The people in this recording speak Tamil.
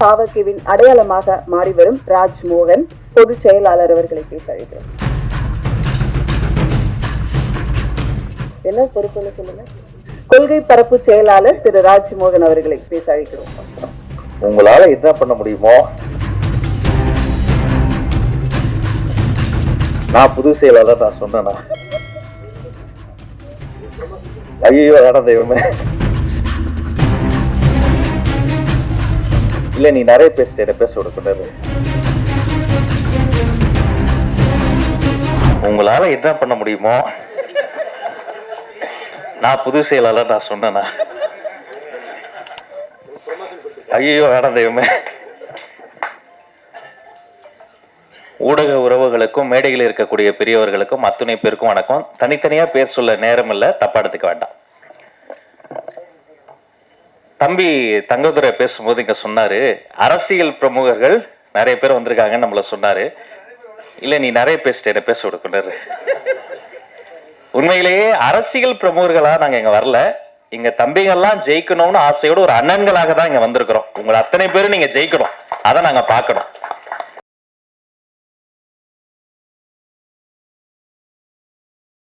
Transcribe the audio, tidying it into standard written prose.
பாவகவின் அடையாளமாக மாறிவரும் ராஜ்மோகன் பொதுச் செயலாளர் அவர்களை பேச அழைக்கிறோம். என்ன பொறுப்புன்னு சொல்லுங்க. கொள்கை பரப்பு செயலாளர் திரு ராஜ்மோகன் அவர்களை பேச அழைக்கிறோம். உங்களால என்ன பண்ண முடியுமோ, நான் புது செயலாளர் நான் சொன்னேனா? ஐயோ வேணாம் தெய்வமே, இல்ல நீ நிறைய பேசிட்டு என்ன பேச விடக்கூடாது. உங்களால என்ன பண்ண முடியுமோ, நான் புது செயலாளர் நான் சொன்னேனா? ஐயோ வேணாம் தெய்வமே. ஊடக உறவுகளுக்கும் மேடையில் இருக்கக்கூடிய பெரியவர்களுக்கும் அத்துணை பேருக்கும் வணக்கம். தனித்தனியா பேச சொல்ல நேரம் இல்ல, தப்பா எடுத்துக்க வேண்டாம். தம்பி தங்கதுரை பேசும்போது இங்க சொன்னாரு, அரசியல் பிரமுகர்கள் நிறைய பேர் வந்திருக்காங்கன்னு நம்மள சொன்னாரு. இல்ல நீ நிறைய பேசிட்டு என்ன பேச விடக்கூடாது. உண்மையிலேயே அரசியல் பிரமுகர்களா நாங்க இங்க வரல. இங்க தம்பிகள்லாம் ஜெயிக்கணும்னு ஆசையோடு ஒரு அண்ணன்களாக தான் இங்க வந்திருக்கிறோம். உங்களை அத்தனை பேரும் நீங்க ஜெயிக்கணும், அதை நாங்க பார்க்கணும்.